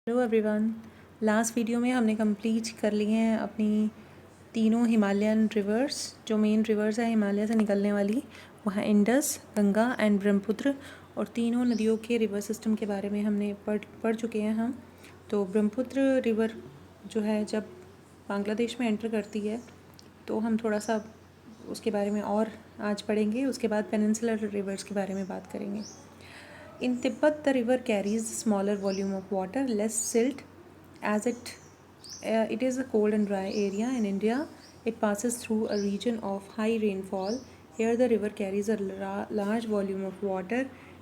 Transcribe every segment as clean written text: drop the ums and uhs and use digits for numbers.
Hello everyone. Last video में हमने complete कर लिए हैं अपनी तीनों हिमालयन रिवर्स। जो मेन रिवर्स है हिमालय से निकलने वाली, वो है इंडस, गंगा एंड ब्रह्मपुत्र। और तीनों नदियों के रिवर सिस्टम के बारे में हमने पढ़ चुके हैं हम। तो ब्रह्मपुत्र रिवर जो है जब बांग्लादेश में एंटर करती है तो हम थोड़ा सा उसके बारे में और आज पढ़ेंगे। उसके बाद पेनिनसुलर रिवर्स के बारे में बात करेंगे। In Tibet, the river carries smaller volume of water, less silt, as it is a cold and dry area. In India, it passes through a region of high rainfall. Here, the river carries a large volume of water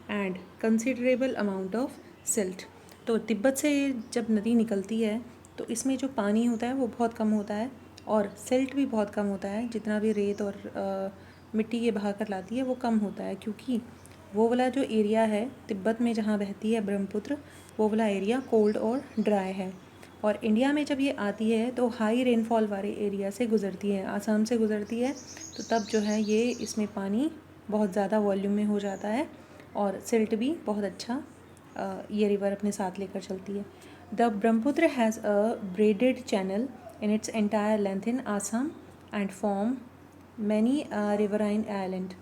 and considerable amount of silt. तो तिब्बत से जब नदी निकलती है तो इसमें जो पानी होता है वो बहुत कम होता है और सिल्ट भी बहुत कम होता है। जितना भी रेत और मिट्टी ये बहा कर लाती है वो कम होता है, क्योंकि वो वाला जो एरिया है तिब्बत में जहाँ बहती है ब्रह्मपुत्र, वो वाला एरिया कोल्ड और ड्राई है। और इंडिया में जब ये आती है तो हाई रेनफॉल वाले एरिया से गुज़रती है, आसाम से गुज़रती है। तो तब जो है ये इसमें पानी बहुत ज़्यादा वॉल्यूम में हो जाता है और सिल्ट भी बहुत अच्छा ये रिवर अपने साथ लेकर चलती है। The Brahmaputra has a braided channel in its entire length in Assam and form many riverine island.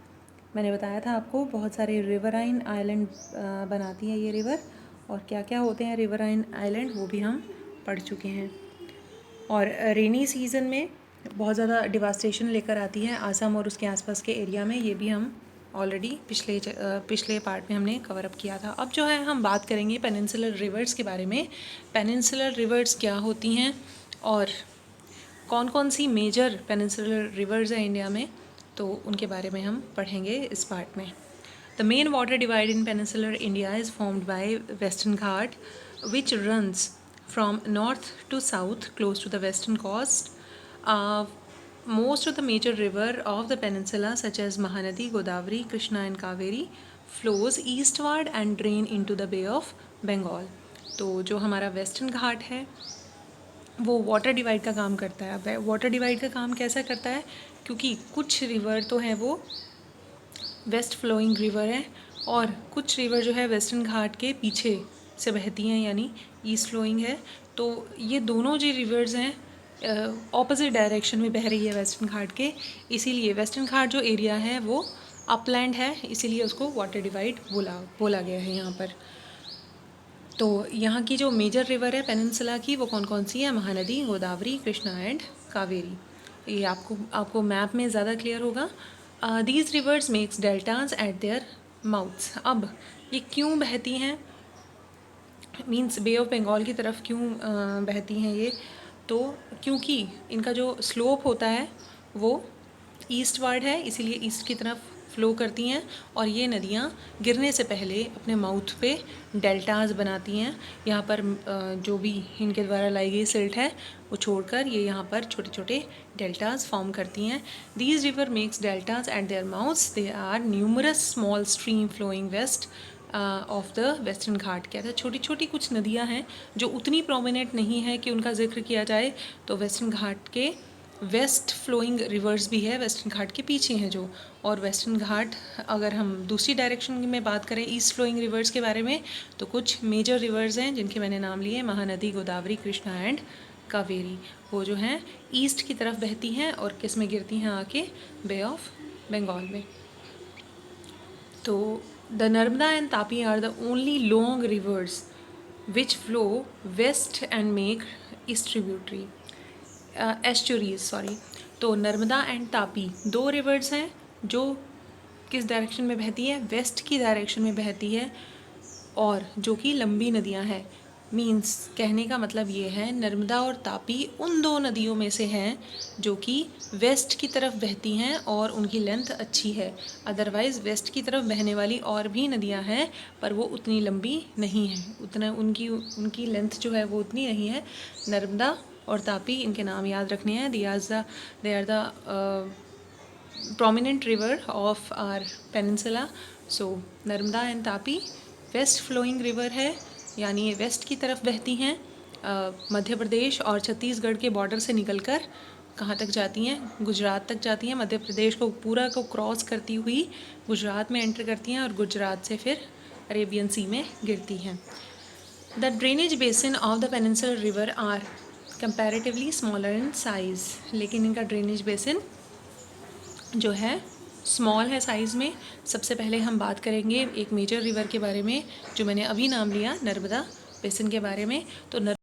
मैंने बताया था आपको बहुत सारे रिवराइन आइलैंड बनाती है ये रिवर, और क्या क्या होते हैं रिवराइन आइलैंड वो भी हम पढ़ चुके हैं। और रेनी सीज़न में बहुत ज़्यादा डिवास्टेशन लेकर आती है आसाम और उसके आसपास के एरिया में। ये भी हम ऑलरेडी पिछले पार्ट में हमने कवर अप किया था। अब जो है हम बात करेंगे पेनिनसुलर रिवर्स के बारे में। पेनिनसुलर रिवर्स क्या होती हैं और कौन कौन सी मेजर पेनिनसुलर रिवर्स हैं इंडिया में, तो उनके बारे में हम पढ़ेंगे इस पार्ट में। The main water divide in peninsular India is formed by western Ghat which runs from north to south close to the western coast. Most of the major river of the peninsula such as Mahanadi, Godavari, Krishna and Kaveri flows eastward and drain into the Bay of Bengal. तो जो हमारा western घाट है वो water divide का काम करता है। अब वाटर डिवाइड का काम कैसा करता है, क्योंकि कुछ रिवर तो हैं वो वेस्ट फ्लोइंग रिवर हैं और कुछ रिवर जो है वेस्टर्न घाट के पीछे से बहती हैं, यानी ईस्ट फ्लोइंग है। तो ये दोनों जो रिवर्स हैं ऑपोजिट डायरेक्शन में बह रही है वेस्टर्न घाट के, इसीलिए वेस्टर्न घाट जो एरिया है वो अपलैंड है, इसीलिए उसको वाटर डिवाइड बोला गया है यहाँ पर। तो यहाँ की जो मेजर रिवर है पेनिनसुला की वो कौन कौन सी है? महानदी, गोदावरी, कृष्णा एंड कावेरी। ये आपको मैप में ज़्यादा क्लियर होगा। These rivers makes deltas at their mouths. अब ये क्यों बहती हैं, मीन्स बे ऑफ बंगाल की तरफ क्यों बहती हैं ये? तो क्योंकि इनका जो स्लोप होता है वो ईस्टवर्ड है, इसीलिए ईस्ट की तरफ फ़्लो करती हैं और ये नदियाँ गिरने से पहले अपने माउथ पे डेल्टाज बनाती हैं। यहाँ पर जो भी इनके द्वारा लाई गई सिल्ट है वो छोड़कर ये यहाँ पर छोटे छोटे डेल्टाज फॉर्म करती हैं। These river makes deltas at their mouths. They are numerous small stream flowing west of the Western Ghat. क्या था, छोटी छोटी कुछ नदियाँ हैं जो उतनी प्रोमिनेंट नहीं है कि उनका जिक्र किया जाए। तो वेस्टर्न घाट के वेस्ट फ्लोइंग रिवर्स भी है, वेस्टर्न घाट के पीछे हैं जो। और वेस्टर्न घाट अगर हम दूसरी डायरेक्शन में बात करें ईस्ट फ्लोइंग रिवर्स के बारे में, तो कुछ मेजर रिवर्स हैं जिनके मैंने नाम लिए, महानदी, गोदावरी, कृष्णा एंड कावेरी। वो जो हैं ईस्ट की तरफ बहती हैं और किस में गिरती हैं? आके बे ऑफ बंगाल में। तो the Narmada and Tapi are the only long rivers which flow west and make east tributary estuaries. तो नर्मदा एंड तापी दो रिवर्स हैं जो किस डायरेक्शन में बहती है? वेस्ट की डायरेक्शन में बहती है, और जो कि लंबी नदियां हैं। मीन्स कहने का मतलब ये है नर्मदा और तापी उन दो नदियों में से हैं जो कि वेस्ट की तरफ बहती हैं और उनकी लेंथ अच्छी है। अदरवाइज़ वेस्ट की तरफ बहने वाली और भी नदियां हैं पर वो उतनी लंबी नहीं हैं, उतना उनकी लेंथ जो है वो उतनी नहीं है। नर्मदा और तापी, इनके नाम याद रखने हैं। They are the prominent river of our peninsula. So Narmada and Tapi west flowing river है, यानी ये वेस्ट की तरफ बहती हैं। मध्य प्रदेश और छत्तीसगढ़ के बॉर्डर से निकलकर कहाँ तक जाती हैं? गुजरात तक जाती हैं। मध्य प्रदेश को पूरा को क्रॉस करती हुई गुजरात में एंटर करती हैं और गुजरात से फिर अरेबियन सी में गिरती हैं। The drainage basin of the peninsular river are comparatively smaller in size, लेकिन इनका ड्रेनेज बेसिन जो है स्मॉल है साइज़ में। सबसे पहले हम बात करेंगे एक मेजर रिवर के बारे में जो मैंने अभी नाम लिया, नर्मदा बेसिन के बारे में। तो